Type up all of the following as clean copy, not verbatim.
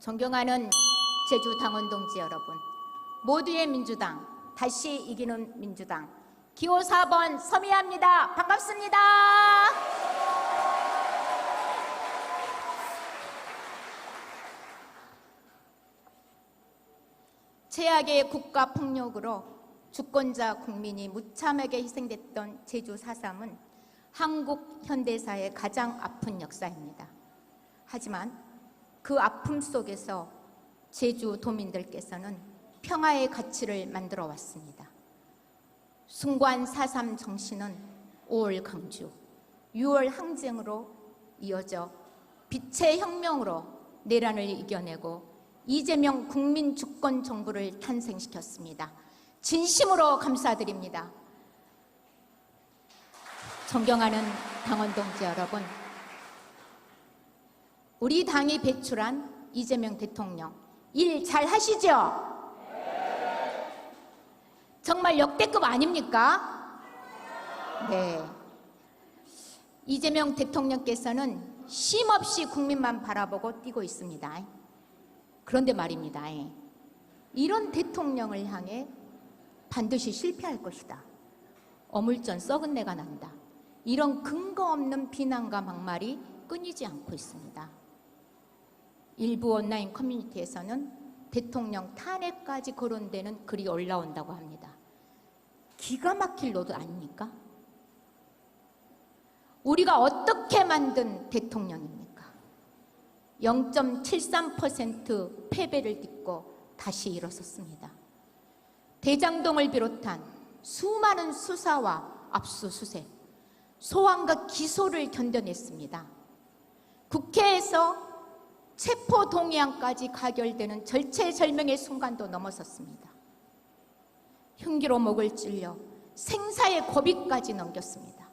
존경하는 제주 당원 동지 여러분, 모두의 민주당, 다시 이기는 민주당, 기호 4번 서미아입니다. 반갑습니다. 최악의 국가폭력으로 주권자 국민이 무참하게 희생됐던 제주 4.3은 한국 현대사의 가장 아픈 역사입니다. 하지만 그 아픔 속에서 제주 도민들께서는 평화의 가치를 만들어 왔습니다. 숭고한 4.3 정신은 5월 강주, 6월 항쟁으로 이어져 빛의 혁명으로 내란을 이겨내고 이재명 국민 주권 정부를 탄생시켰습니다. 진심으로 감사드립니다. 존경하는 당원 동지 여러분, 우리 당이 배출한 이재명 대통령, 일 잘 하시죠? 정말 역대급 아닙니까? 네. 이재명 대통령께서는 쉼없이 국민만 바라보고 뛰고 있습니다. 그런데 말입니다. 이런 대통령을 향해 반드시 실패할 것이다. 어물전 썩은 내가 난다. 이런 근거 없는 비난과 막말이 끊이지 않고 있습니다. 일부 온라인 커뮤니티에서는 대통령 탄핵까지 거론되는 글이 올라온다고 합니다. 기가 막힐 노릇 아닙니까? 우리가 어떻게 만든 대통령입니까? 0.73% 패배를 딛고 다시 일어섰습니다. 대장동을 비롯한 수많은 수사와 압수수색, 소환과 기소를 견뎌냈습니다. 국회에서 체포동의안까지 가결되는 절체절명의 순간도 넘어섰습니다. 흉기로 목을 찔려 생사의 고비까지 넘겼습니다.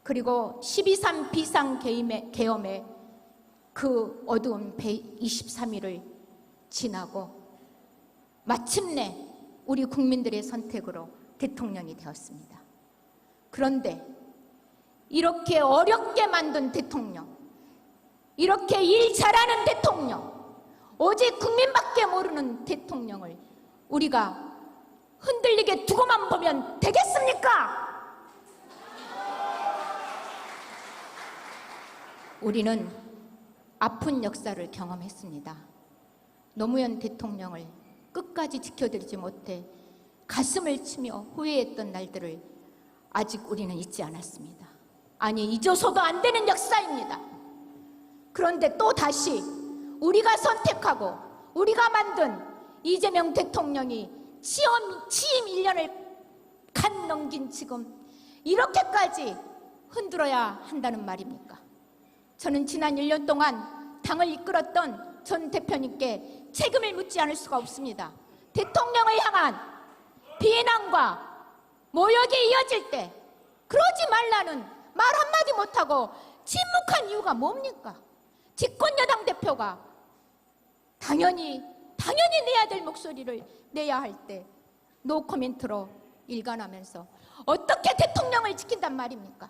그리고 12.3 비상계엄의 그 어두운 123일을 지나고 마침내 우리 국민들의 선택으로 대통령이 되었습니다. 그런데 이렇게 어렵게 만든 대통령, 이렇게 일 잘하는 대통령, 오직 국민밖에 모르는 대통령을 우리가 흔들리게 두고만 보면 되겠습니까? 우리는 아픈 역사를 경험했습니다. 노무현 대통령을 끝까지 지켜드리지 못해 가슴을 치며 후회했던 날들을 아직 우리는 잊지 않았습니다. 아니, 잊어서도 안 되는 역사입니다. 그런데 또 다시 우리가 선택하고 우리가 만든 이재명 대통령이 취임 1년을 간 넘긴 지금 이렇게까지 흔들어야 한다는 말입니까? 저는 지난 1년 동안 당을 이끌었던 전 대표님께 책임을 묻지 않을 수가 없습니다. 대통령을 향한 비난과 모욕이 이어질 때 그러지 말라는 말 한마디 못하고 침묵한 이유가 뭡니까? 집권여당 대표가 당연히 내야 될 목소리를 내야 할 때 노코멘트로 일관하면서 어떻게 대통령을 지킨단 말입니까?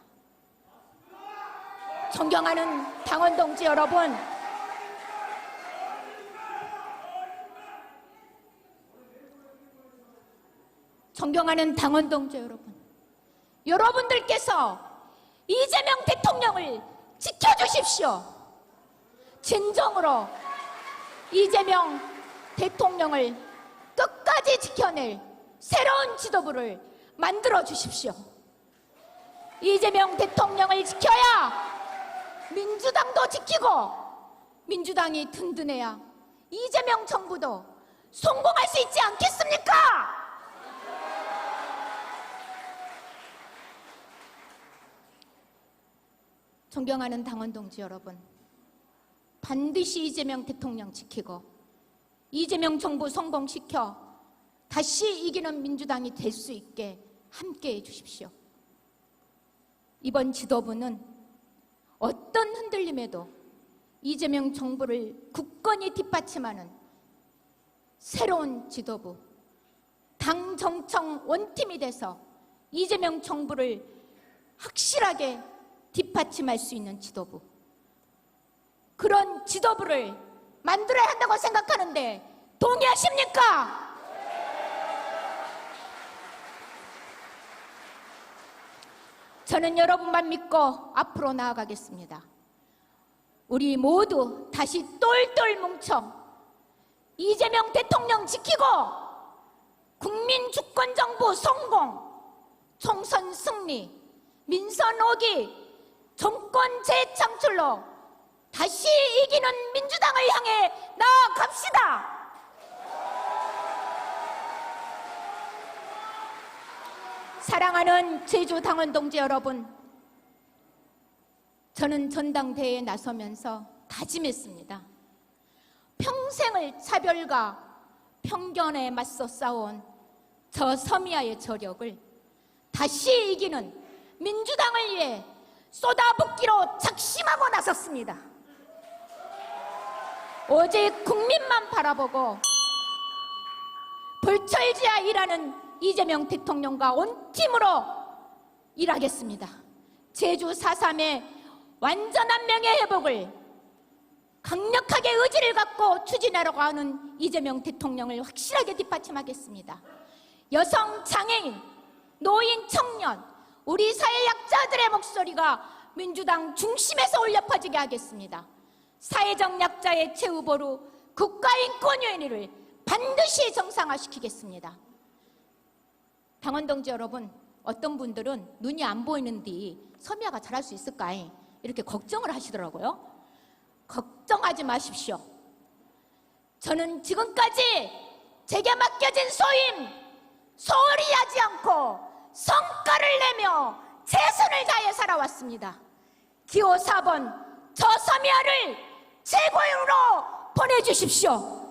존경하는 당원 동지 여러분, 존경하는 당원 동지 여러분, 여러분들께서 이재명 대통령을 지켜주십시오. 진정으로 이재명 대통령을 끝까지 지켜낼 새로운 지도부를 만들어 주십시오. 이재명 대통령을 지켜야 민주당도 지키고 민주당이 든든해야 이재명 정부도 성공할 수 있지 않겠습니까? 존경하는 당원 동지 여러분, 반드시 이재명 대통령 지키고 이재명 정부 성공시켜 다시 이기는 민주당이 될 수 있게 함께해 주십시오. 이번 지도부는 어떤 흔들림에도 이재명 정부를 굳건히 뒷받침하는 새로운 지도부, 당 정청 원팀이 돼서 이재명 정부를 확실하게 뒷받침할 수 있는 지도부, 그런 지도부를 만들어야 한다고 생각하는데 동의하십니까? 저는 여러분만 믿고 앞으로 나아가겠습니다. 우리 모두 다시 똘똘 뭉쳐 이재명 대통령 지키고 국민 주권정부 성공, 총선 승리, 민선 오기, 정권 재창출로 다시 이기는 민주당을 향해 나아갑시다. 사랑하는 제주 당원 동지 여러분, 저는 전당대회에 나서면서 다짐했습니다. 평생을 차별과 편견에 맞서 싸운 저 서미아의 저력을 다시 이기는 민주당을 위해 쏟아붓기로 작심하고 나섰습니다. 오직 국민만 바라보고 불철주야 일하는 이재명 대통령과 온 팀으로 일하겠습니다. 제주 4.3의 완전한 명예회복을 강력하게 의지를 갖고 추진하려고 하는 이재명 대통령을 확실하게 뒷받침하겠습니다. 여성, 장애인, 노인, 청년, 우리 사회 약자들의 목소리가 민주당 중심에서 울려 퍼지게 하겠습니다. 사회적 약자의 최후보로 국가인권위원회를 반드시 정상화시키겠습니다. 당원 동지 여러분, 어떤 분들은 눈이 안 보이는데 서미아가 잘할 수 있을까? 이렇게 걱정을 하시더라고요. 걱정하지 마십시오. 저는 지금까지 제게 맡겨진 소임 소홀히 하지 않고 성과를 내며 최선을 다해 살아왔습니다. 기호 4번 저 서미아를 최고위로 보내주십시오.